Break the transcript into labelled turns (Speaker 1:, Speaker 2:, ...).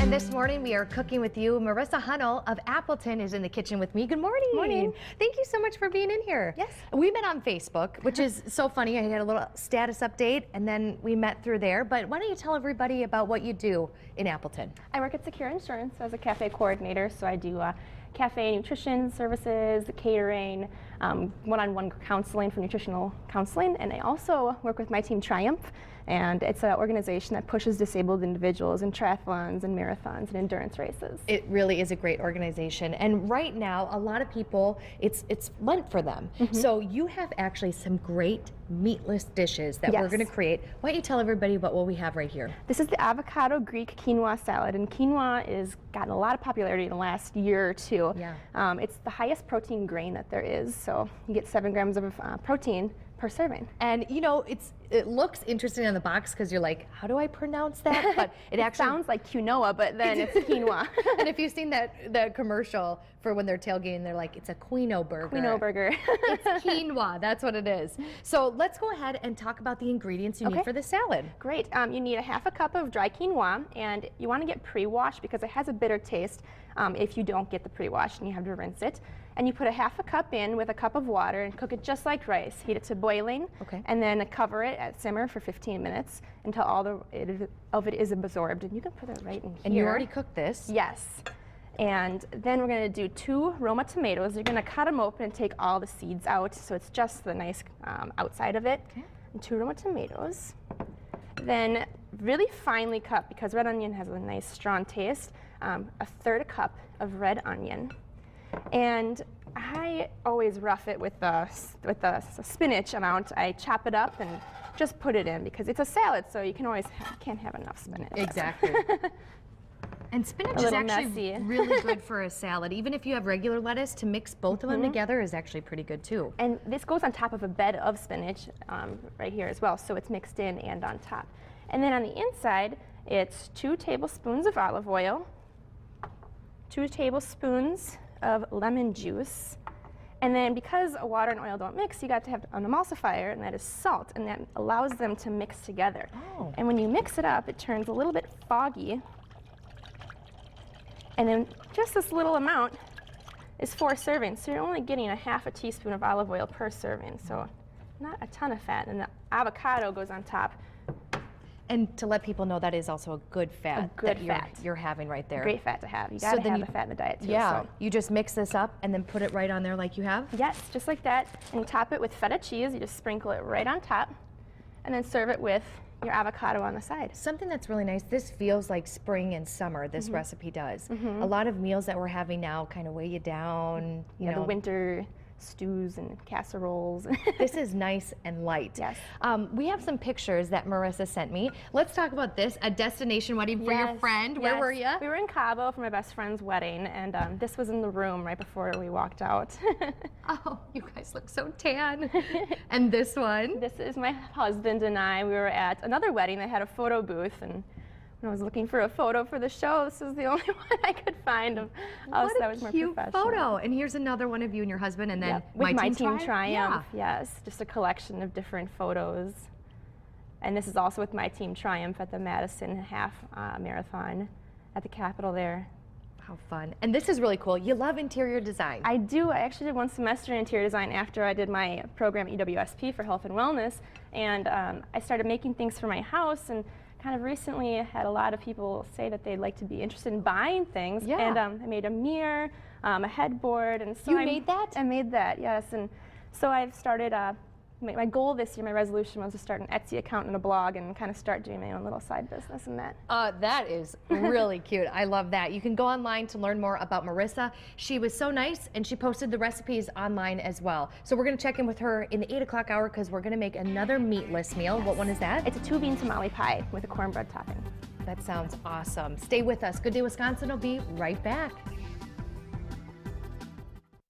Speaker 1: And this morning we are cooking with you. Marissa Hunnel of Appleton is in the kitchen with me. Good morning.
Speaker 2: Morning.
Speaker 1: Thank you so much for being in here.
Speaker 2: Yes.
Speaker 1: We met on Facebook, which is so funny. I had a little status update and then we met through there. But why don't you tell everybody about what you do in Appleton?
Speaker 2: I work at Secure Insurance as a cafe coordinator, so I do cafe nutrition services, catering, one-on-one counseling for nutritional counseling, and I also work with my team Triumph, and it's an organization that pushes disabled individuals in triathlons and marathons and endurance races.
Speaker 1: It really is a great organization, and right now a lot of people, it's Lent for them. So you have actually some great meatless dishes that we're going to create. Why don't you tell everybody about what we have right here?
Speaker 2: This is the avocado Greek quinoa salad, and quinoa has gotten a lot of popularity in the last year or two. It's the highest protein grain that there is, so you get 7 grams of protein per serving.
Speaker 1: And you know, it looks interesting on the box because you're like, how do I pronounce that? But it actually
Speaker 2: sounds like quinoa, but then it's quinoa.
Speaker 1: And if you've seen that commercial for when they're tailgating, they're like, it's a quinoa burger.
Speaker 2: Quinoa burger.
Speaker 1: It's quinoa, that's what it is. So let's go ahead and talk about the ingredients you need for the salad.
Speaker 2: Great. You need a half a cup of dry quinoa, and you want to get pre-washed because it has a bitter taste if you don't get the pre-washed, and you have to rinse it. And you put a half a cup in with a cup of water and cook it just like rice. Heat it to boiling, and then cover it at simmer for 15 minutes until all of it is absorbed. And you can put it right in here.
Speaker 1: And you already cooked this?
Speaker 2: Yes. And then we're going to do 2 Roma tomatoes. You're going to cut them open and take all the seeds out, so it's just the nice outside of it. And 2 Roma tomatoes. Then really finely cut, because red onion has a nice strong taste, a 1/3 cup of red onion. And I always rough it with the spinach amount. I chop it up and just put it in because it's a salad, so you can't have enough spinach.
Speaker 1: Exactly. And spinach is actually really good for a salad. Even if you have regular lettuce, to mix both of them together is actually pretty good too.
Speaker 2: And this goes on top of a bed of spinach right here as well, so it's mixed in and on top. And then on the inside, it's 2 tablespoons of olive oil, 2 tablespoons of lemon juice, and then because water and oil don't mix, you got to have an emulsifier, and that is salt, and that allows them to mix together. And when you mix it up, it turns a little bit foggy, and then just this little amount is 4 servings, so you're only getting a half a teaspoon of olive oil per serving, so not a ton of fat, and the avocado goes on top.
Speaker 1: And to let people know, that is also a good fat you're having right there.
Speaker 2: Great fat to have. You gotta have the fat in the diet too.
Speaker 1: Yeah,
Speaker 2: so.
Speaker 1: you just mix this up and then put it right on there like you have?
Speaker 2: Yes, just like that. And you top it with feta cheese. You just sprinkle it right on top, and then serve it with your avocado on the side.
Speaker 1: Something that's really nice, this feels like spring and summer, this recipe does. A lot of meals that we're having now kind of weigh you down. You know,
Speaker 2: the winter stews and casseroles.
Speaker 1: This is nice and light.
Speaker 2: Yes.
Speaker 1: We have some pictures that Marissa sent me. Let's talk about this, a destination wedding for your friend. Where were you?
Speaker 2: We were in Cabo for my best friend's wedding, and this was in the room right before we walked out.
Speaker 1: Oh, you guys look so tan. And this one?
Speaker 2: This is my husband and I. We were at another wedding that had a photo booth, and when I was looking for a photo for the show, this is the only one I could find of us that was more professional.
Speaker 1: What a cute photo. And here's another one of you and your husband, and then
Speaker 2: with my team Triumph. Yes, just a collection of different photos. And this is also with my team Triumph at the Madison half marathon at the Capitol there.
Speaker 1: How fun. And this is really cool. You love interior design.
Speaker 2: I do. I actually did 1 semester in interior design after I did my program EWSP for health and wellness. And I started making things for my house, and kind of recently had a lot of people say that they'd like to be interested in buying things. And I made a mirror, a headboard, and so
Speaker 1: You made that?
Speaker 2: I made that, yes. And so I've started, my goal this year, my resolution was to start an Etsy account and a blog and kind of start doing my own little side business in that.
Speaker 1: That is really cute. I love that. You can go online to learn more about Marissa. She was so nice, and she posted the recipes online as well. So we're going to check in with her in the 8 o'clock hour because we're going to make another meatless meal. What one is that?
Speaker 2: It's a 2-bean tamale pie with a cornbread topping.
Speaker 1: That sounds awesome. Stay with us. Good Day Wisconsin will be right back.